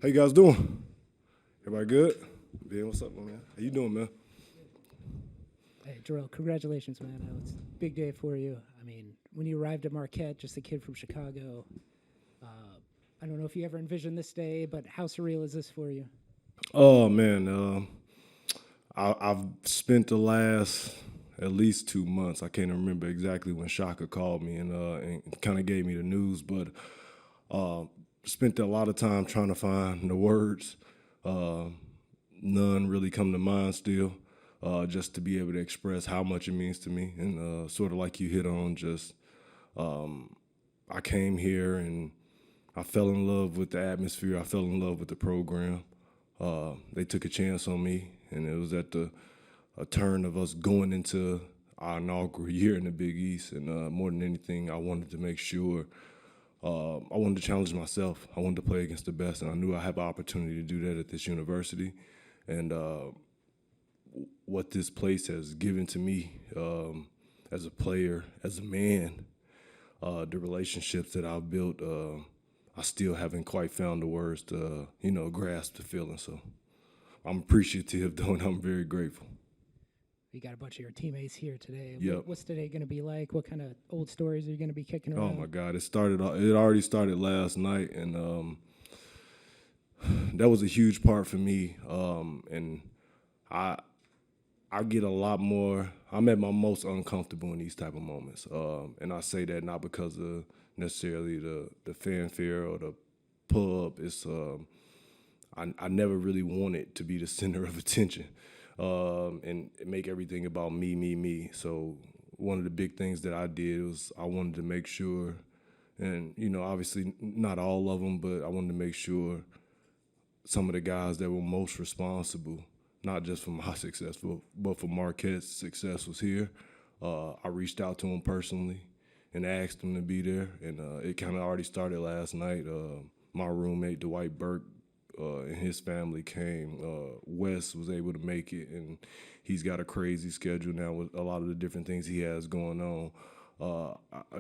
How you guys doing? Everybody good? Ben, what's up, man? How you doing, man? Hey, Jerel, congratulations, man. I know it's a big day for you. I mean, when you arrived at Marquette, just a kid from Chicago, I don't know if you ever envisioned this day, but how surreal is this for you? Oh, man. I've spent the last at least 2 months. I can't remember exactly when Shaka called me and kind of gave me the news, but spent a lot of time trying to find the words. None really come to mind still. Just to be able to express how much it means to me, and sort of like you hit on, just I came here and I fell in love with the atmosphere. I fell in love with the program. They took a chance on me, and it was at a turn of us going into our inaugural year in the Big East. And more than anything, I wanted to make sure I wanted to challenge myself. I wanted to play against the best, and I knew I had the opportunity to do that at this university. And what this place has given to me as a player, as a man, the relationships that I've built, I still haven't quite found the words to, grasp the feeling. So I'm appreciative, though, and I'm very grateful. You got a bunch of your teammates here today. Yep. What's today going to be like? What kind of old stories are you going to be kicking around? Oh my God! It already started last night, and that was a huge part for me. And I get a lot more. I'm at my most uncomfortable in these type of moments, and I say that not because of necessarily the fanfare or the pub. It's I never really wanted to be the center of attention, and make everything about me. So one of the big things that I did was I wanted to make sure, and obviously not all of them, but I wanted to make sure some of the guys that were most responsible, not just for my success, but for Marquette's success, was here. I reached out to them personally and asked them to be there, and it kind of already started last night. My roommate, Dwight Burke, and his family came. Wes was able to make it, and he's got a crazy schedule now with a lot of the different things he has going on.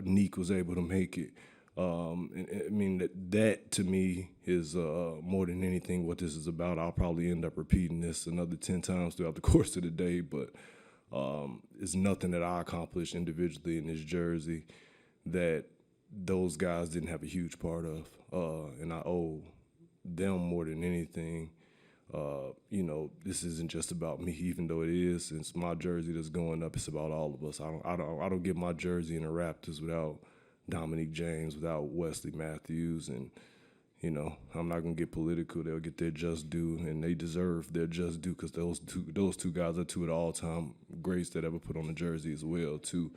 Neek was able to make it. And I mean, that to me is more than anything what this is about. I'll probably end up repeating this another 10 times throughout the course of the day, but it's nothing that I accomplished individually in this jersey that those guys didn't have a huge part of. And I owe them more than anything. This isn't just about me, even though it is. It's my jersey that's going up. It's about all of us. I don't get my jersey in the Raptors without Dominique James, without Wesley Matthews, and I'm not gonna get political. They'll get their just due, and they deserve their just due because those two guys are two of the all-time greats that ever put on a jersey as well too.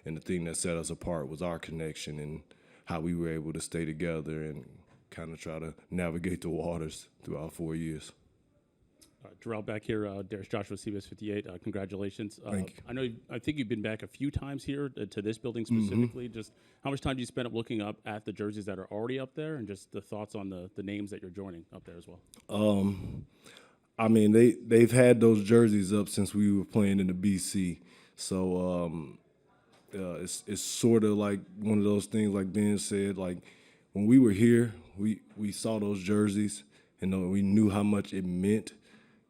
And the thing that set us apart was our connection and how we were able to stay together and kind of try to navigate the waters throughout 4 years. Jerel back here. There's Joshua CBS 58. Congratulations. Thank you. I think you've been back a few times here to this building specifically. Just how much time do you spend up looking up at the jerseys that are already up there, and just the thoughts on the names that you're joining up there as well? I mean, they've had those jerseys up since we were playing in the BC. So it's sort of like one of those things, like Ben said, like when we were here, we saw those jerseys, and we knew how much it meant.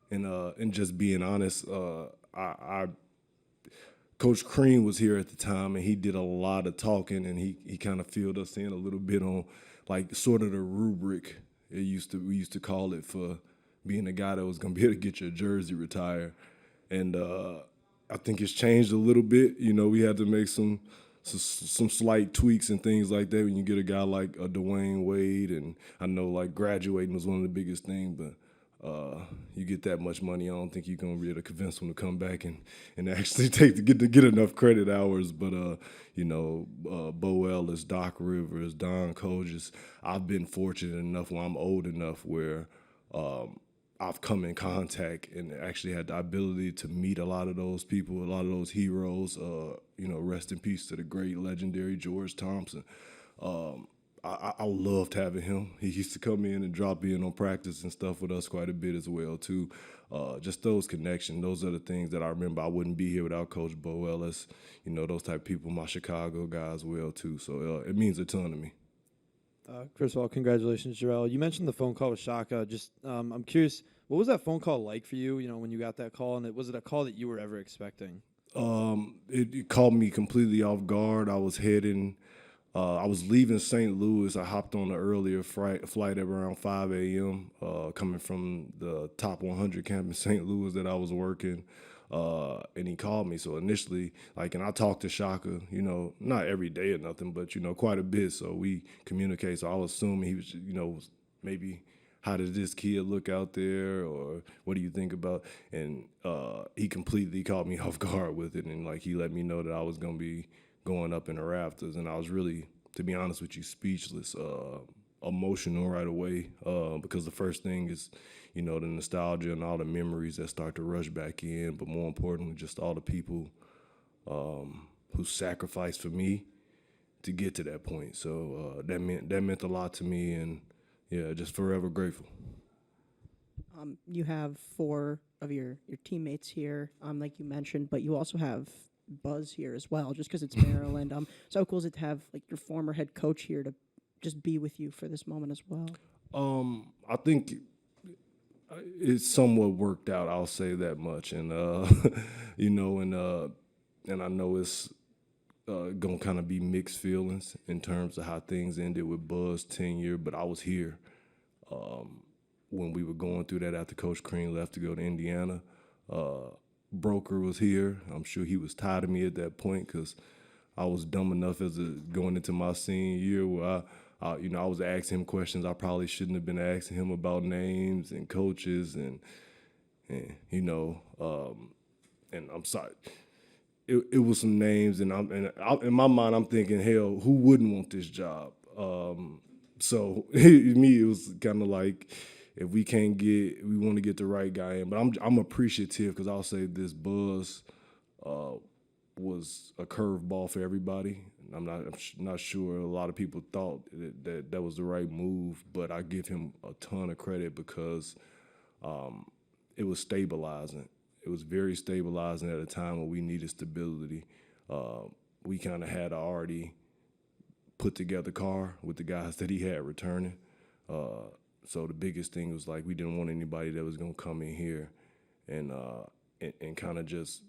And just being honest, Coach Crean was here at the time, and he did a lot of talking, and he kind of filled us in a little bit on like sort of the rubric we used to call it for being a guy that was gonna be able to get your jersey retired. And I think it's changed a little bit. We had to make some slight tweaks and things like that when you get a guy like a Dwayne Wade, and I know like graduating was one of the biggest things, but you get that much money, I don't think you're gonna be able to convince them to come back and actually get enough credit hours. But Bo Ellis, Doc Rivers, Don Coges, I've been fortunate enough where I'm old enough where I've come in contact and actually had the ability to meet a lot of those people, a lot of those heroes. Rest in peace to the great legendary George Thompson. I loved having him. He used to come in and drop in on practice and stuff with us quite a bit as well, too. Just those connections, those are the things that I remember. I wouldn't be here without Coach Bo Ellis, those type of people, my Chicago guys well, too. So it means a ton to me. First of all, congratulations, Jerel. You mentioned the phone call with Shaka. Just, I'm curious, what was that phone call like for you? You know, when you got that call, and was it a call that you were ever expecting? It caught me completely off guard. I was leaving St. Louis. I hopped on an earlier flight at around 5 a.m. Coming from the top 100 camp in St. Louis that I was working. And he called me. So initially, and I talked to Shaka, not every day or nothing, but, quite a bit. So we communicate. So I was assuming he was, maybe, how does this kid look out there, or what do you think about? And he completely caught me off guard with it. And, he let me know that I was going to be going up in the rafters. And I was really, to be honest with you, speechless, emotional right away, because the first thing is, the nostalgia and all the memories that start to rush back in, but more importantly, just all the people who sacrificed for me to get to that point. So that meant a lot to me, and yeah, just forever grateful. You have 4 of your teammates here, like you mentioned, but you also have Buzz here as well, just because it's Maryland. So how cool is it to have your former head coach here to just be with you for this moment as well? I think it's somewhat worked out. I'll say that much, and and I know it's gonna kind of be mixed feelings in terms of how things ended with Buzz tenure, but I was here when we were going through that after Coach Crean left to go to Indiana. Broker was here. I'm sure he was tired of me at that point because I was dumb enough going into my senior year where I was asking him questions I probably shouldn't have been asking him about names and coaches and and I'm sorry. It was some names, and in my mind I'm thinking, hell, who wouldn't want this job? So me, it was kind of like, if we want to get the right guy in. But I'm appreciative because I'll say this: Buzz was a curveball for everybody. I'm not sure a lot of people thought that was the right move, but I give him a ton of credit because it was stabilizing. It was very stabilizing at a time when we needed stability. We kind of had already put together car with the guys that he had returning. So the biggest thing was we didn't want anybody that was gonna come in here and kind of just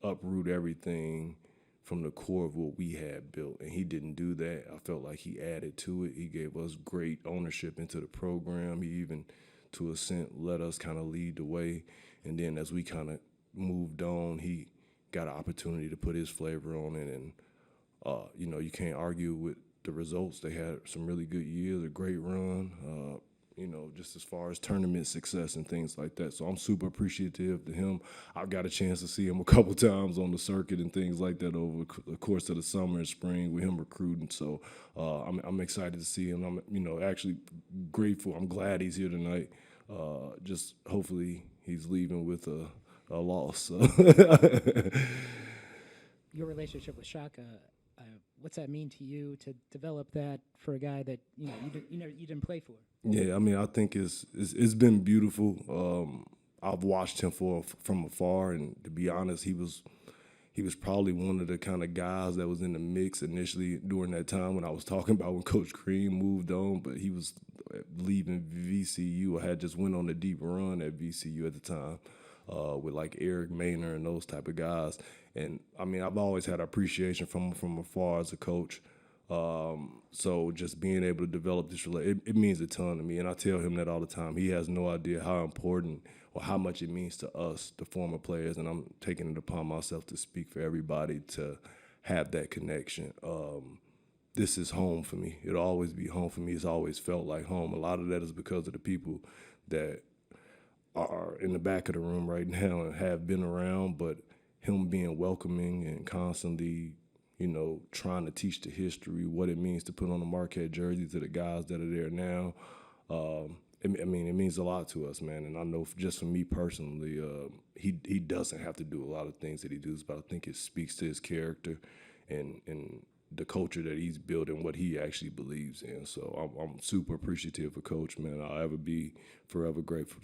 uproot everything from the core of what we had built. And he didn't do that. I felt like he added to it. He gave us great ownership into the program. He even, to a extent, let us kind of lead the way. And then as we kind of moved on, he got an opportunity to put his flavor on it. And, you can't argue with the results. They had some really good years, a great run, just as far as tournament success and things like that. So I'm super appreciative to him. I've got a chance to see him a couple times on the circuit and things like that over the course of the summer and spring with him recruiting. So I'm excited to see him. I'm, actually grateful. I'm glad he's here tonight. Just hopefully he's leaving with a loss. Your relationship with Shaka, what's that mean to you to develop that for a guy that you didn't play for? Yeah, I think it's been beautiful. I've watched him from afar, and to be honest, he was probably one of the kind of guys that was in the mix initially during that time when I was talking about when Coach Crean moved on, but he was leaving VCU. I had just went on a deep run at VCU at the time with Eric Maynor and those type of guys. And, I've always had appreciation from afar as a coach. So just being able to develop this relationship, it means a ton to me. And I tell him that all the time. He has no idea how important or how much it means to us, the former players, and I'm taking it upon myself to speak for everybody to have that connection. This is home for me. It'll always be home for me. It's always felt like home. A lot of that is because of the people that are in the back of the room right now and have been around, but him being welcoming and constantly, trying to teach the history, what it means to put on a Marquette jersey to the guys that are there now. It means a lot to us, man. And I know just for me personally, he doesn't have to do a lot of things that he does, but I think it speaks to his character and the culture that he's built and what he actually believes in. So I'm super appreciative of Coach, man. I'll ever be forever grateful.